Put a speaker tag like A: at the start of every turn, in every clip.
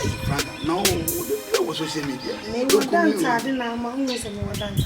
A: Franka, no, there was social media.
B: Don't dance, I didn't know my own dance.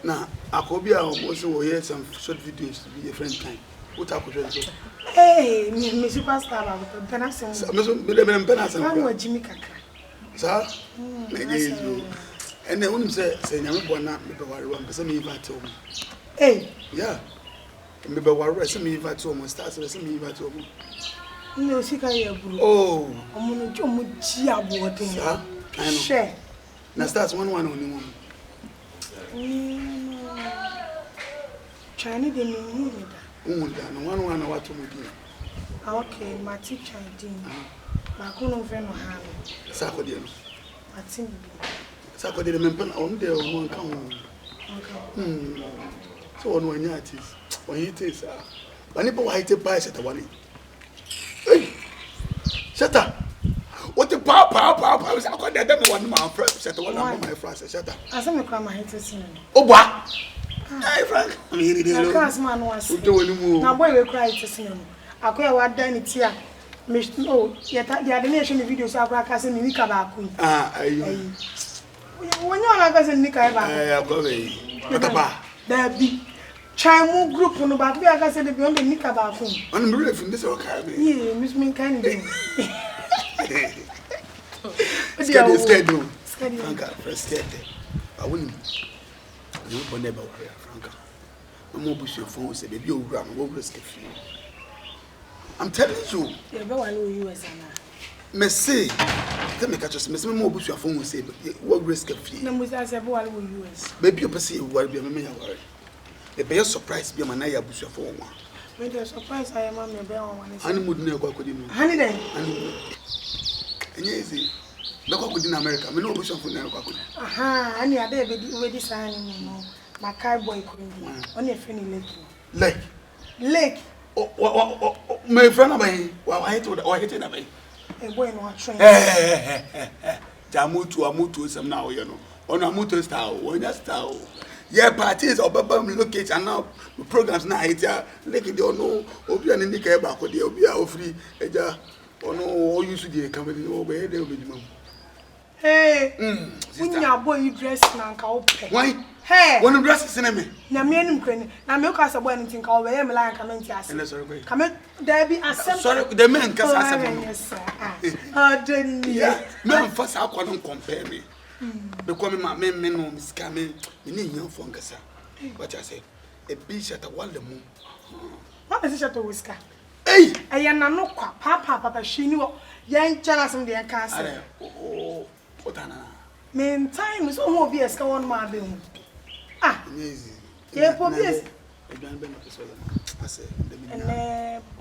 A: Now, I could be also hear some short videos to be a friend time. What I could do.
B: Hey, Miss Superstar, Penasson, Jimmy Kaka.
A: Sir, and the woman said, I'm going to be one, but some of told me.
B: Hey,
A: yeah, maybe what some of you told me, starts with some of you told me.
B: No, Sika,
A: oh,
B: I'm going to Chia water.
A: I know. Now starts one only woman.
B: Chinese didn't
A: one what to do.
B: Okay, my teacher didn't. My couldn't friend of her.
A: Sacodium.
B: I think
A: Sacodium on there one come. So on when it is, when it is, when people white a price at the one. Hey, shut up. What the papa? I was going to tell one man first, set one of my friends. Shut up.
B: I saw me cry my head to see.
A: Oh, what? Hey, Frank, I'm here.
B: The class man was
A: doing
B: now, boy, we cry to see him. I quite what done it here. Oh, yet the other nation videos are practicing in Nicaragua. When you're like us in Nicaragua, there be Chimo group on the back. We are said to be on the Nicaraguan.
A: I'm really from this okay.
B: Yeah, Miss Minkin.
A: Schedule. Franka, first scared. I wouldn't. You will never worry, Franka. No more push your phone, say, baby, you run, what risk if you. I'm telling you.
B: You're very US.
A: Messi, tell me, catch us, Miss Mo push your phone, say, what risk if you.
B: No, I said, what will US?
A: Maybe you perceive what be a man. A bear surprise be a man, I push your phone.
B: When you're surprised, I am a bell.
A: Honeymoon never could you.
B: Honey, then.
A: And yes, look good in America. We know push your phone.
B: Aha, and you're there with this signing. My car boy couldn't on your friendly lake. Lake. Oh, my friend of mine, I hate it. A boy in one train.
A: Jamutu, some now, you know. On a motor style, on your style. Yeah, parties or Babam location and now programs now. It's a lake, you don't know, Obian and Nika back with the Obia free. Oh no, you should be coming over there with mom.
B: Hey, when your boy dress now,
A: why?
B: Hey,
A: one of dresses in me.
B: Now, me and him, now milk us a boy and think over him like a man. Come in, there be a sorry, the man because I said, yes, sir. Oh, didn't
A: yeah, no, first I couldn't compare me. Becoming my men, Miss Cammy, you need young Funkasa. But I say, a beach at the Walden.
B: What is it to whisker?
A: Hey,
B: I am not papa, she knew young Jonas and the castle.
A: Oh, what an
B: meantime is almost be a scout on my bill. Ah, yeah, for this.
A: I say,
B: and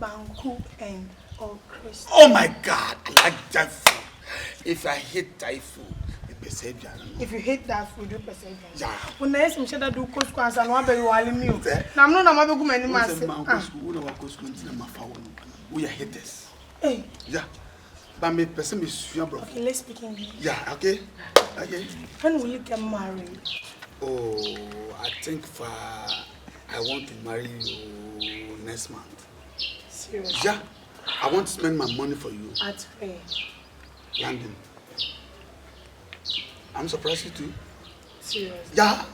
B: Banku and all Christ.
A: Oh my God, I like that food. If I hate Thai food,
B: if you hate that food, you perceive.
A: Yeah.
B: When I some shadow do couscous and one very wily meal. Now, I'm not a mother woman in my
A: we are haters.
B: Hey,
A: yeah. But me person is your brother.
B: Okay, let's speak English.
A: Yeah, okay. Okay.
B: When will you get married?
A: Oh, I think I want to marry you next month.
B: Seriously?
A: Yeah. I want to spend my money for you.
B: At where?
A: London. I'm surprised you too.
B: Seriously? Yeah.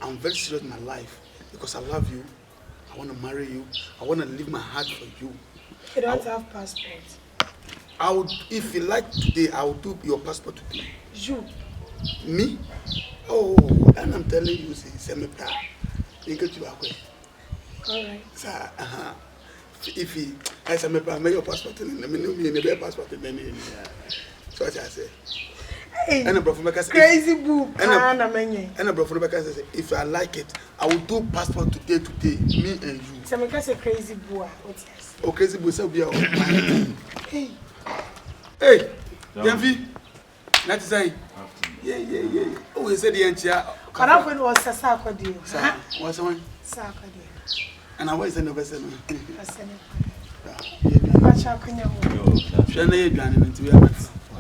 A: I'm very serious in my life because I love you. I want to marry you. I want to leave my heart for you.
B: You don't have passport.
A: I would, if you like today, I will do your passport today.
B: You?
A: Me? Oh, and I'm telling you, say me pra. You get you away.
B: All right.
A: Sir, if he, I say me pra, make your passport in the minimum, you never passport in the so what I say.
B: Hey,
A: and a brother
B: crazy boo.
A: And a brother says, if I like it, I will do passport today, me and you.
B: So me say crazy boo.
A: Oh, crazy boo, so be our
B: Hey.
A: Hey, Yanvi. That's say. Yeah. Oh, he said the entire.
B: Karafu was a sacco deal.
A: Sir, what's one?
B: Sacco deal.
A: And I was in the vessel.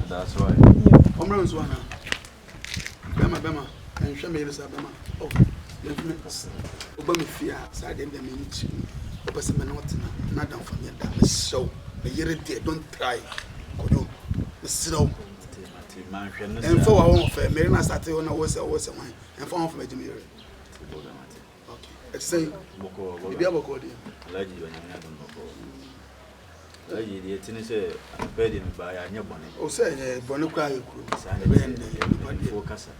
C: That's right.
A: Omrons one. Bema, and show me this Bema. Oh, Obama fear, side in the minute. Open some not down from your damn show. A year a day, don't try. slow. And for our own fair, Mary started on a was one and for my Jimmy. Okay, let's say, be able to
C: Lady, when I don't know. Lady, the tennis a bed in by a new bonnet.
A: Oh, say, Bonuka,
C: for Casa.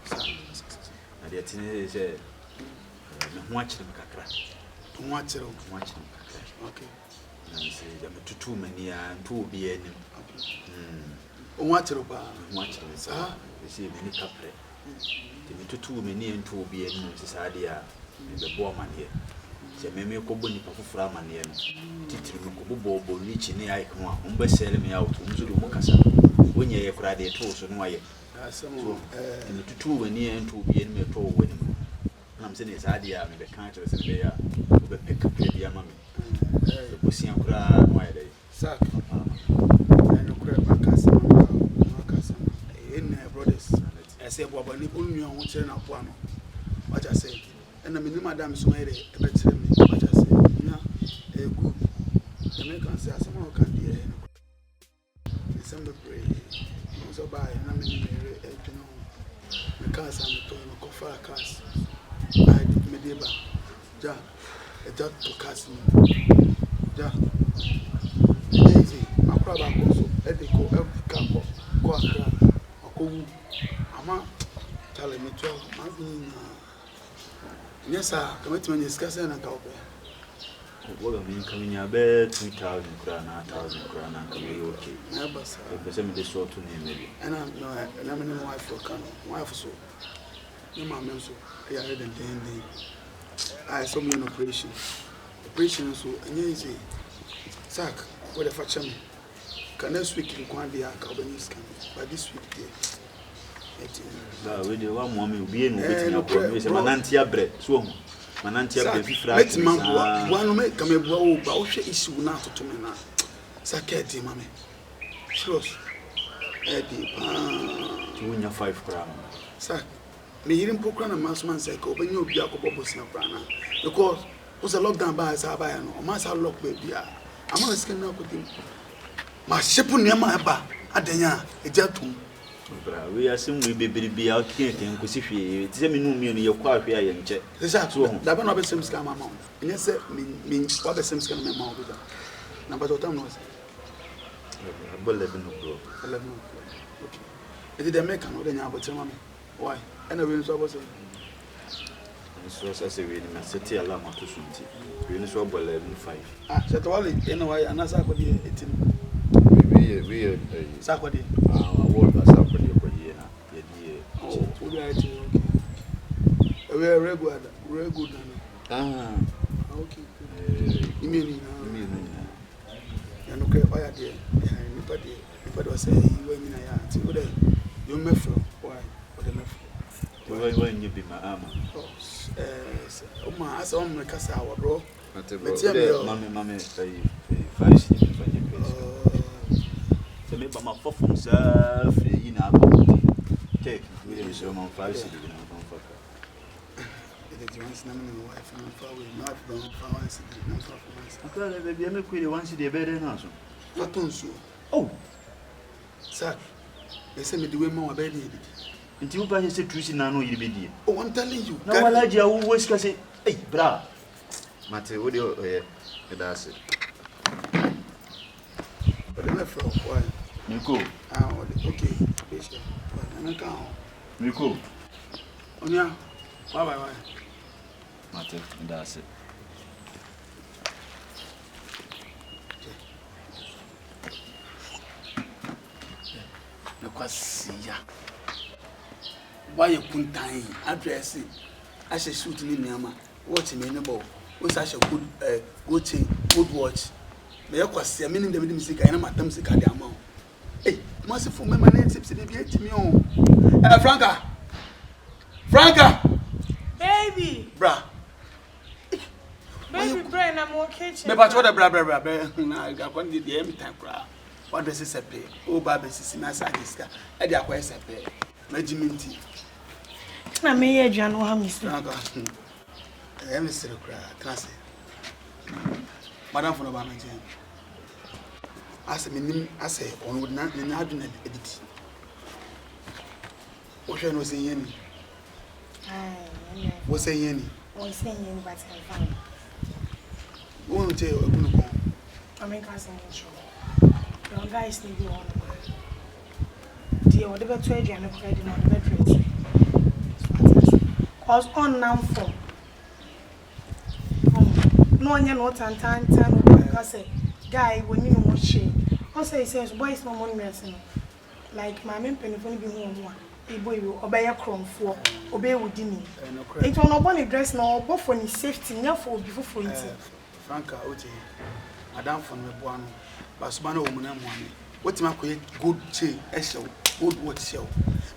C: And the tennis is watching Cacra. Watching.
A: Okay.
C: And say, too many and two be any.
A: Watch it about
C: watching, sir. You see, many couple. Too many and two be any society in the Borman here. Say, maybe a couple of Framan here. Titri Bobo reaching the icon, selling me out to Mocasa. When you cried a toast and why. And the two were near and two be in me at all when I'm saying it's idea, the counters and they are the pick up the mammy. The pussy and cry, why they suck. Brothers, I say, Bob, and only on what's in our one. What I say, and I mean, Madame Sumere, a better me. What I say, yeah, a good American says, someone can be a December pray. So by, and I mean, the cars and the toy, no far cars. I did medieval. Ja, a judge to cast me. Ja, easy. My problem also, let it go, every camp, go across. Ama tell me 12 months. Yes, sir. Come to me discuss and go. What I mean, coming here, bed 2,000 krona, 1,000 krona, can be okay.
A: Never, sir.
C: If there's this sort to name it.
A: And I'm no, and I'm in wife for Kano. Wife so. No, my man, so I had them 10 days. I saw me an operation. Operation so, and you say, Sack, what the fetch me? Can next week you can't be a Calvinist camp, but this week,
C: we do one woman will be in Manantia bread, so Manantia bread,
A: one make come a blow, but issue now to me now. Sackety, mammy. Sure, Eddie,
C: 5 crowns.
A: Sack, me hearing Pocran and Massman say, when you be a couple of Snapana, because was a lockdown by Sabayano, or Massa lock baby. I'm always going up with him. My ship near my bar, Adena, a gentleman.
C: We assume we be out here and Kusifi. It's a minimum your quiet here and check.
A: This is so that one of the same scam amount. Yes, means what the same scam amount with them. Number of time was
C: 11 o'clock.
A: 11 o'clock. Okay. Is it the American or the Yabotamami? Why? And the winds was it. So as a reading, I set the alarm to Sunti. We saw 11:05. Ah, Chatwali, anyway, and as I could hear it. We Saturday.
C: What was Saturday?
A: Oh, okay. We are regular, very good. Okay. You mean, okay, why are there? Anybody was saying, you went in a yard. You met from why? For the left.
C: When you be my armor.
A: Oh, my, I saw my casa, bro.
C: Mammy, 5 cents. So maybe my 4 from self, you know, take with so on 5 cents. The one's name and wife and family, not from once. Okay, baby, I'm a queer once in the bed and also.
A: What so?
C: Oh,
A: sir, they send me the way more bed.
C: Until by his situation, I know you'll be dear. Oh,
A: I'm telling you.
C: No, I like you always can say, hey, bra. Mate, what do you that's it?
A: But the left from why?
C: Nico.
A: Ah, okay. I'm a cow.
C: Nico.
A: Oh, yeah. Why?
C: Mate, that's it.
A: Because, yeah. Why you put time address it? I should shoot in Myanmar. Watch him in the ball. Was such a good chain, good watch. May I was a minute the music and my thumbs the amount. Hey, must for my name tips to me on. Franka! Baby! Bra!
B: Baby, brain, I'm okay.
A: But what a bra, I got one did the time bra. What does it say? Oh, Babby, Sinas, I acquire a pay. Regimenty.
B: I may a John Hamster.
A: I am Mr. Classy. Madame from Obama.
C: As minim as a on would not in aduna edit. What shall I say any? What's say any?
B: Or saying you but I'm fine.
C: Won't tell you.
B: I mean, cousin, your guys need you on. Dear, whatever trade you are not ready on the bedroom. Cause on now for no one not and time I say, guy, when you know what she also says, boys, no money messing. Like my main penny for being one. A boy will obey a crumb for obey with dinner. It will not only dress no, both for his safety, near for before it.
C: Franka, Madame from the Buano, Basmano woman and money. What's my good chain, Esho, good watch show.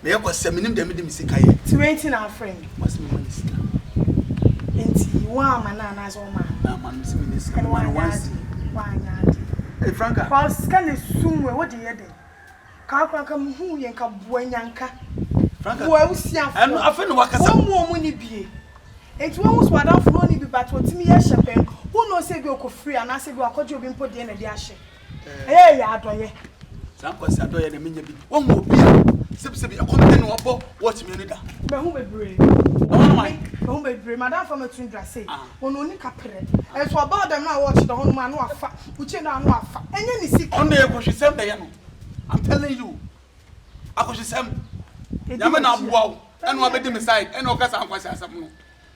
C: May I was seminim the middle Missicay. 20
B: our friend.
C: What's my money?
B: Ain't one man as all man.
C: Man, Miss Minister,
B: and one once.
C: Hey, Franka,
B: while scan is soon what do you do? Come who yanka buenyanka.
C: Franka,
B: well, see, I'm
C: not offended what
B: some more money be. It won't what I'm for only be but what me a shepherd. Who knows say go free and I say go a you been put in a dash. Hey, I do ye.
C: Some question do ye the minute. One more be. Sip, a comment or watch me later.
B: But who be brave?
C: Oh my,
B: who be brave, Madame from a tundra say. One only capre. As for about them now watch the whole man who are fat, which are not fat. And then you see on the question, same day. I'm telling you. I could say, Yaman, wow, and what made him aside, and no gas and was as some.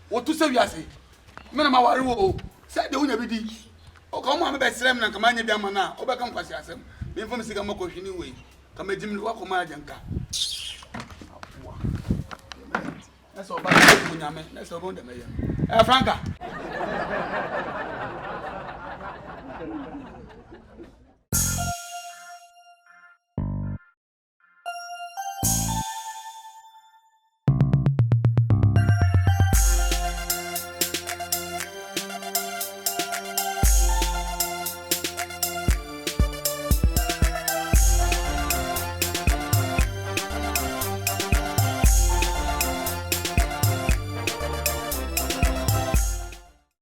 B: What to say, you say? Manama, said the winner be. Oh, come on, best slam and command your mana, or become Quasiasm. Been from Sigamoko anyway. Come at Jim Walk on my janka. That's all about That's all about the Franka.